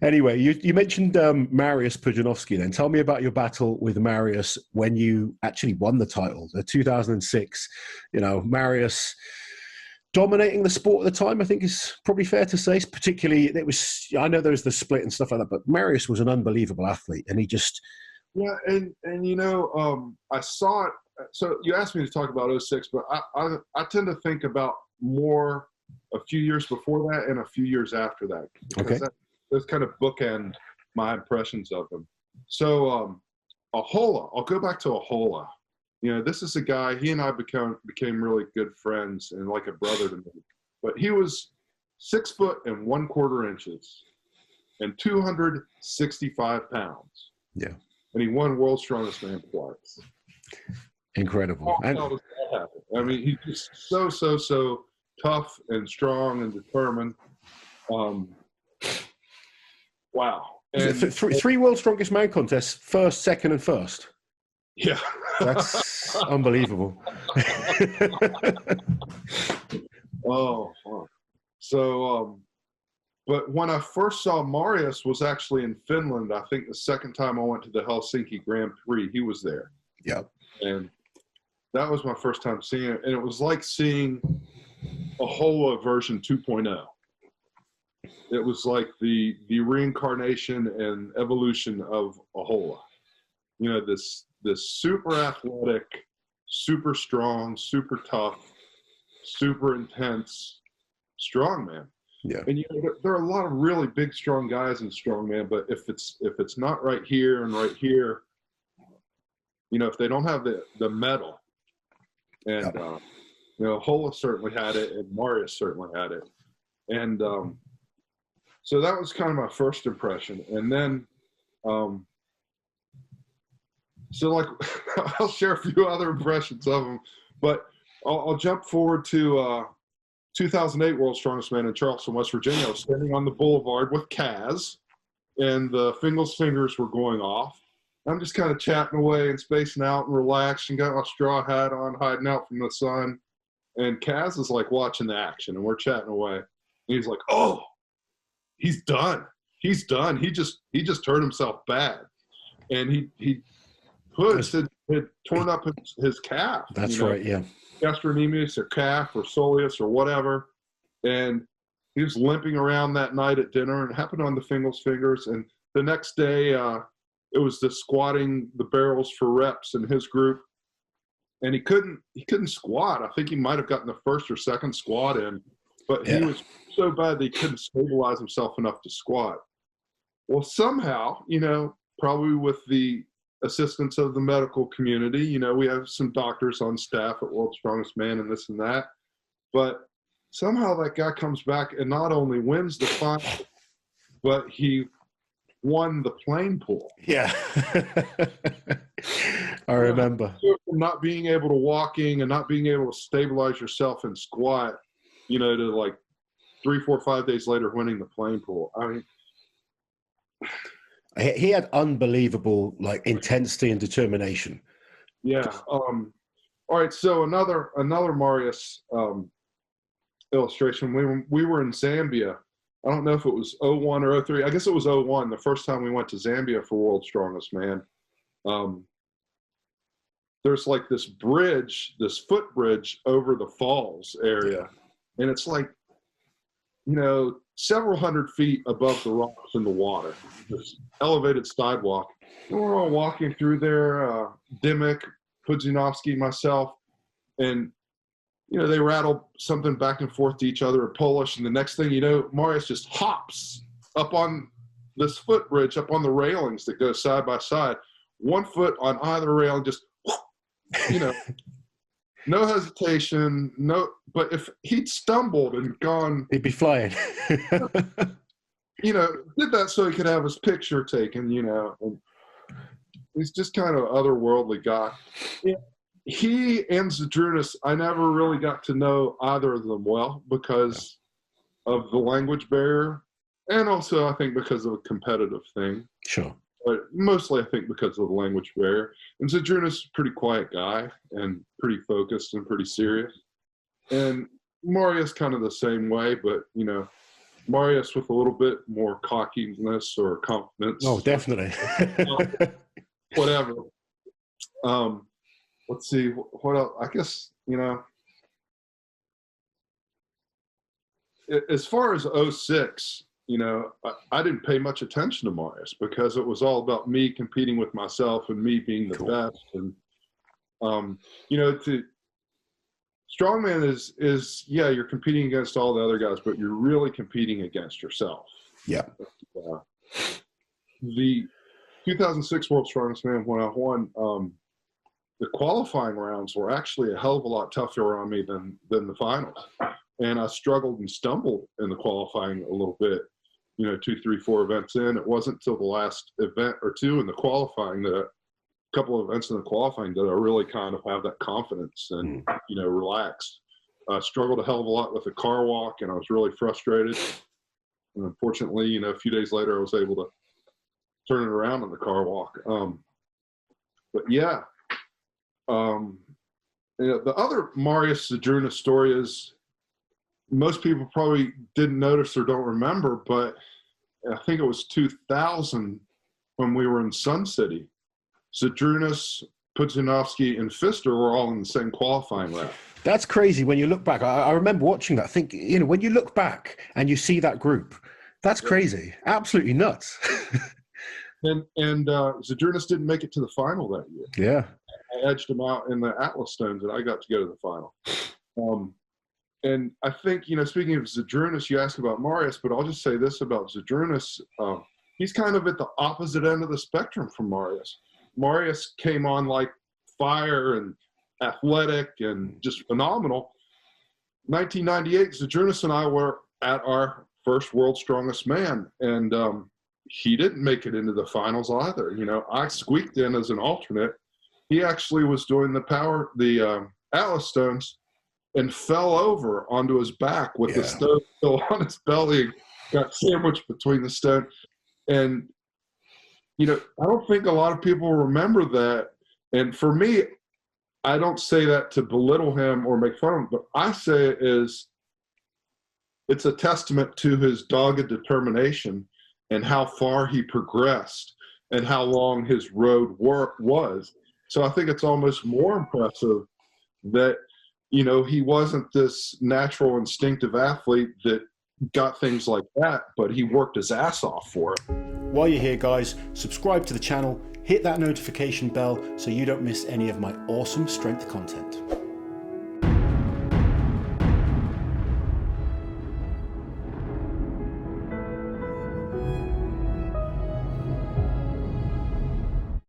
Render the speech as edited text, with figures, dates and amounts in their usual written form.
Anyway, you mentioned Mariusz Pudzianowski then. Tell me about your battle with Mariusz when you actually won the title, the 2006. You know, Mariusz dominating the sport at the time, I think is probably fair to say. Particularly, I know there was the split and stuff like that, but Mariusz was an unbelievable athlete, and he just... Yeah, and you know, I saw it. So you asked me to talk about '06, but I tend to think about more a few years before that and a few years after that, because those kind of bookend my impressions of him. So Ahola, I'll go back to Ahola. You know, this is a guy, he and I became really good friends and like a brother to me. But he was 6 foot and 1/4 inches and 265 pounds. Yeah. And he won World's Strongest Man twice. Incredible. How does that happen? I mean, he's just so tough and strong and determined. Wow. And three World's Strongest Man contests, first, second, and first. Yeah. That's unbelievable. Oh, fuck. So, but when I first saw Mariusz was actually in Finland. I think the second time I went to the Helsinki Grand Prix, he was there. Yeah. And that was my first time seeing it. And it was like seeing Ahola version 2.0. It was like the reincarnation and evolution of Ahola. You know, this super athletic, super strong, super tough, super intense strongman. Yeah. And you know, there are a lot of really big, strong guys in strongman, but if it's not right here and right here, you know, if they don't have the metal, and you know, Ahola certainly had it, and Mariusz certainly had it, and so that was kind of my first impression. And then, so like, I'll share a few other impressions of him, but I'll jump forward to 2008 World's Strongest Man in Charleston, West Virginia. I was standing on the boulevard with Kaz, and the fingers were going off. I'm just kind of chatting away and spacing out and relaxed, and got my straw hat on, hiding out from the sun. And Kaz is like watching the action, and we're chatting away. And he's like, "Oh, he's done. He's done. He just hurt himself bad." And he had torn up his calf. That's right, yeah. Gastrocnemius or calf or soleus or whatever. And he was limping around that night at dinner, and it happened on the fingers. And the next day, it was the squatting the barrels for reps in his group. And he couldn't squat. I think he might have gotten the first or second squat in, but he was so bad that he couldn't stabilize himself enough to squat. Well, somehow, you know, probably with the assistance of the medical community, you know, we have some doctors on staff at World's Strongest Man and this and that, but somehow that guy comes back and not only wins the final, but he won the plane pull. Yeah. I remember. Not being able to walking and not being able to stabilize yourself and squat, you know, to like 3, 4, 5 days later winning the plane pull. I mean, he had unbelievable like intensity and determination. Yeah. All right. So another Mariusz illustration. We were in Zambia. I don't know if it was 01 or 03. I guess it was 01, the first time we went to Zambia for World's Strongest Man. There's like this bridge, this footbridge over the falls area. And it's like, you know, several hundred feet above the rocks in the water, this elevated sidewalk. And we're all walking through there, Dimmick, Pudzianowski, myself, and you know, they rattle something back and forth to each other in Polish, and the next thing you know, Mariusz just hops up on this footbridge, up on the railings that go side by side, 1 foot on either railing, just, you know, no hesitation, no. But if he'd stumbled and gone, he'd be flying. You know, did that so he could have his picture taken, you know. And he's just kind of otherworldly guy. Yeah. He and Zydrunas, I never really got to know either of them well because of the language barrier, and also I think because of a competitive thing. Sure. But mostly I think because of the language barrier. And Zydrunas is a pretty quiet guy and pretty focused and pretty serious. And Mariusz kind of the same way, but, you know, Mariusz with a little bit more cockiness or confidence. Oh, definitely. Whatever. Let's see. What else? I guess, as far as 06, I didn't pay much attention to Mariusz because it was all about me competing with myself and me being the best. And, Strongman is you're competing against all the other guys, but you're really competing against yourself. Yeah. The 2006 World Strongest Man, when I won, the qualifying rounds were actually a hell of a lot tougher on me than the finals. And I struggled and stumbled in the qualifying a little bit, 2, 3, 4 events in. It wasn't until the last event or two in the qualifying couple of events in the qualifying that I really kind of have that confidence and, relax. I struggled a hell of a lot with the car walk, and I was really frustrated. And unfortunately, a few days later, I was able to turn it around on the car walk. But yeah, the other Mariusz Zydrunas story is most people probably didn't notice or don't remember, but I think it was 2000 when we were in Sun City. Zydrunas, Pudzianowski, and Pfister were all in the same qualifying round. That's crazy when you look back. I remember watching that. I think, when you look back and you see that group, that's crazy. Absolutely nuts. And Zydrunas didn't make it to the final that year. Yeah. I edged him out in the Atlas Stones, and I got to go to the final. And I think, speaking of Zydrunas, you asked about Mariusz, but I'll just say this about Zydrunas. He's kind of at the opposite end of the spectrum from Mariusz. Mariusz came on like fire and athletic and just phenomenal. 1998, Zydrunas and I were at our first World's Strongest Man, and he didn't make it into the finals either. I squeaked in as an alternate. He actually was doing the Atlas Stones and fell over onto his back with the stone still on his belly, got sandwiched between the stone. And I don't think a lot of people remember that. And for me, I don't say that to belittle him or make fun of him, but I say it's a testament to his dogged determination and how far he progressed and how long his road was. So I think it's almost more impressive that, he wasn't this natural instinctive athlete that got things like that, but he worked his ass off for it. While you're here, guys, subscribe to the channel, hit that notification bell so you don't miss any of my awesome strength content.